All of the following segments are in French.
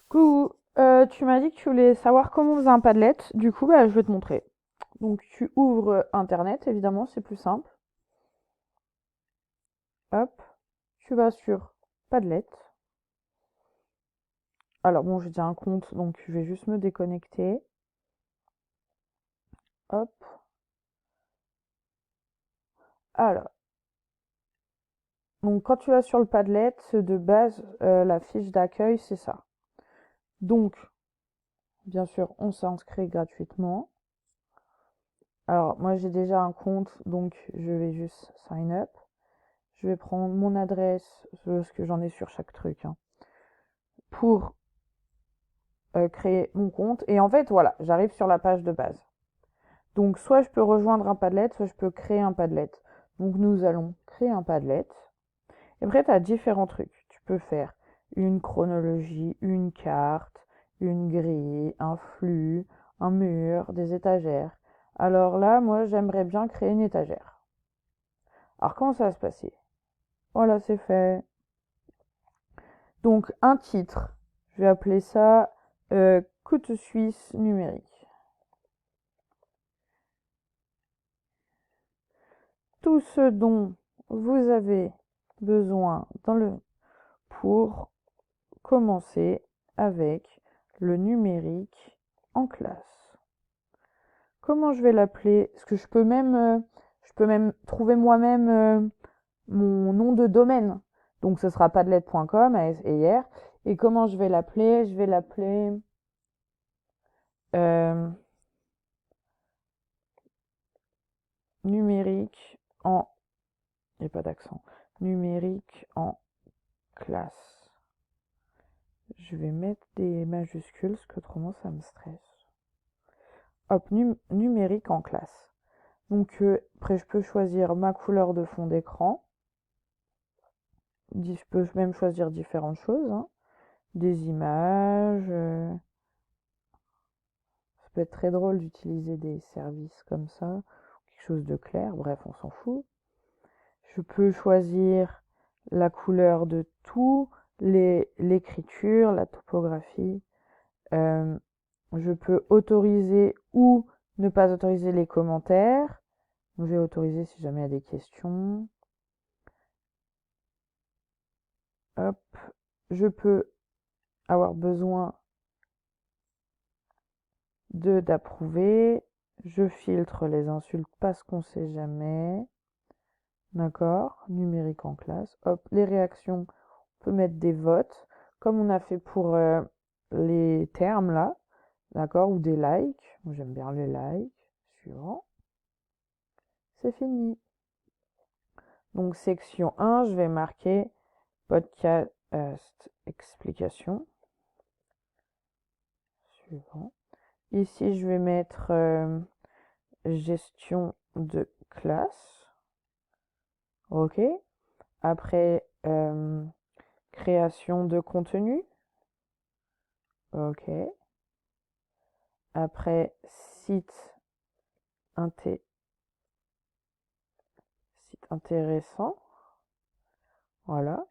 Coucou, tu m'as dit que tu voulais savoir comment on faisait un Padlet. Du coup, je vais te montrer. Donc, tu ouvres Internet, évidemment, c'est plus simple. Hop, tu vas sur Padlet. Alors, bon, j'ai déjà un compte, donc je vais juste me déconnecter. Hop, alors. Donc, quand tu vas sur le Padlet, de base, la fiche d'accueil, c'est ça. Donc, bien sûr, on s'inscrit gratuitement. Alors, moi, j'ai déjà un compte, donc je vais juste sign up. Je vais prendre mon adresse, ce que j'en ai sur chaque truc, hein, pour créer mon compte. Et en fait, voilà, j'arrive sur la page de base. Donc, soit je peux rejoindre un Padlet, soit je peux créer un Padlet. Donc, nous allons créer un Padlet. Et après, tu as différents trucs. Tu peux faire une chronologie, une carte, une grille, un flux, un mur, des étagères. Alors là, moi, j'aimerais bien créer une étagère. Alors, comment ça va se passer? Voilà, c'est fait. Donc, un titre. Je vais appeler ça couteau suisse numérique. Tout ce dont vous avez besoin pour commencer avec le numérique en classe. Comment je vais l'appeler? Est-ce que je peux même trouver moi-même mon nom de domaine. Donc ce sera padlet.com hier. Et comment je vais l'appeler? Je vais l'appeler euh, numérique en... Il n'y a pas d'accent. Numérique en classe. Je vais mettre des majuscules parce qu'autrement ça me stresse. Hop, numérique en classe. Donc après je peux choisir ma couleur de fond d'écran. Je peux même choisir différentes choses, hein. Des images. Ça peut être très drôle d'utiliser des services comme ça. Quelque chose de clair. Bref, on s'en fout. Je peux choisir la couleur de tout, l'écriture, la topographie. Euh, je peux autoriser ou ne pas autoriser les commentaires. Je vais autoriser si jamais il y a des questions. Hop. Je peux avoir besoin d'approuver. Je filtre les insultes parce qu'on sait jamais. D'accord. Numérique en classe. Hop. Les réactions, on peut mettre des votes, comme on a fait pour les termes là. D'accord. Ou des likes. Moi, j'aime bien les likes. Suivant. C'est fini. Donc, section 1, je vais marquer podcast explication. Suivant. Ici, je vais mettre gestion de classe. OK. Après, création de contenu. OK. Après, inté- site intéressant. Voilà.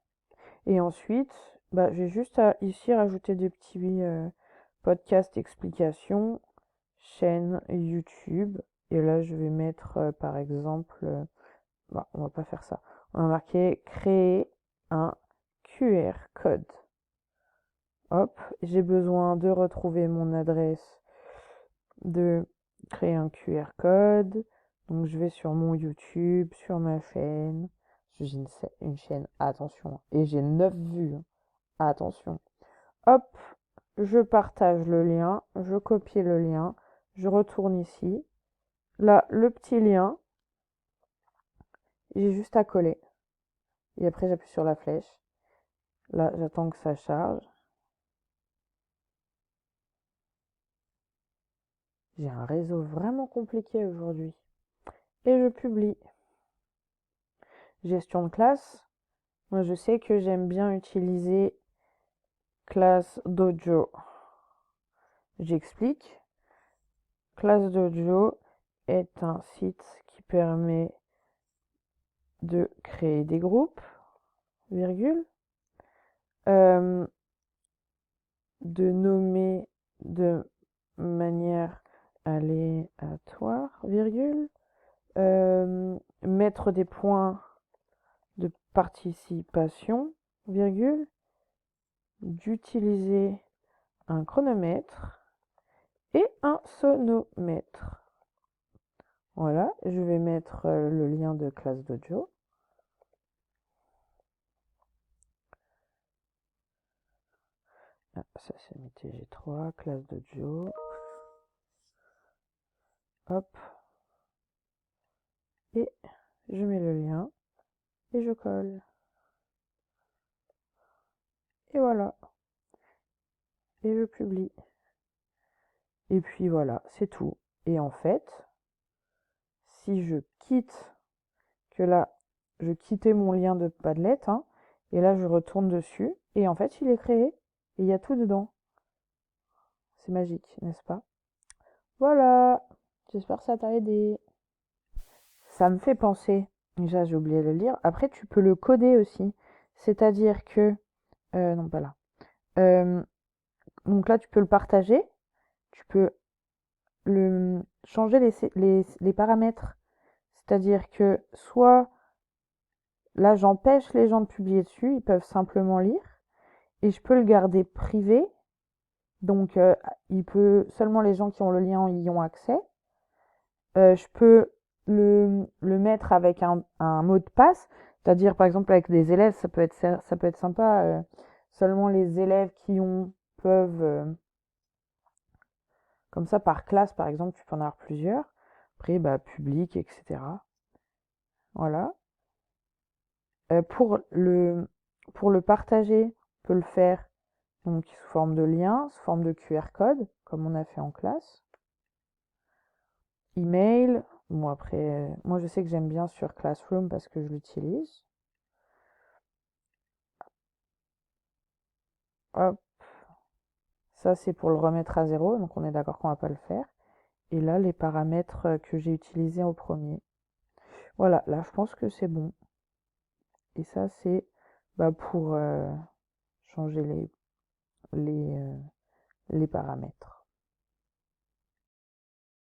Et ensuite, j'ai juste à ici rajouter des petits podcasts explications, chaîne YouTube. Et là, je vais mettre, par exemple, on va pas faire ça. On va marquer créer un QR code. Hop, j'ai besoin de retrouver mon adresse, de créer un QR code. Donc je vais sur mon YouTube, sur ma chaîne. J'ai une chaîne, attention, et j'ai 9 vues, hein. Attention. Hop, je partage le lien, je copie le lien, je retourne ici. Là, le petit lien, j'ai juste à coller. Et après, j'appuie sur la flèche. Là, j'attends que ça charge. J'ai un réseau vraiment compliqué aujourd'hui. Et je publie. Gestion de classe. Moi, je sais que j'aime bien utiliser Class Dojo. J'explique. Class Dojo est un site qui permet de créer des groupes, virgule. Euh, de nommer de manière aléatoire, virgule, mettre des points de participation, virgule, d'utiliser un chronomètre et un sonomètre. Voilà, je vais mettre le lien de Class Dojo. Ah, ça c'est mes TG3, Class Dojo. Hop. Et je mets le lien et je colle. Et voilà. Et je publie. Et puis voilà, c'est tout. Et en fait, si je quitte, que là, je quittais mon lien de Padlet, hein, et là je retourne dessus, et en fait il est créé, et il y a tout dedans. C'est magique, n'est-ce pas? Voilà, j'espère que ça t'a aidé. Ça me fait penser, déjà j'ai oublié de le lire, après tu peux le coder aussi, c'est-à-dire que, non pas là, donc là tu peux le partager, tu peux changer les paramètres, c'est-à-dire que soit là j'empêche les gens de publier dessus, ils peuvent simplement lire, et je peux le garder privé, donc seulement les gens qui ont le lien y ont accès. Je peux le mettre avec un mot de passe, c'est-à-dire par exemple avec des élèves, ça peut être sympa, seulement les élèves qui ont peuvent, comme ça par classe par exemple, tu peux en avoir plusieurs, après bah, public, etc. Voilà. Pour le partager, on peut le faire donc sous forme de lien, sous forme de QR code, comme on a fait en classe. Email, bon après, moi je sais que j'aime bien sur Classroom parce que je l'utilise. Hop, ça c'est pour le remettre à zéro, donc on est d'accord qu'on va pas le faire. Et là, les paramètres que j'ai utilisés au premier. Voilà, là je pense que c'est bon. Et ça c'est bah, pour changer les paramètres.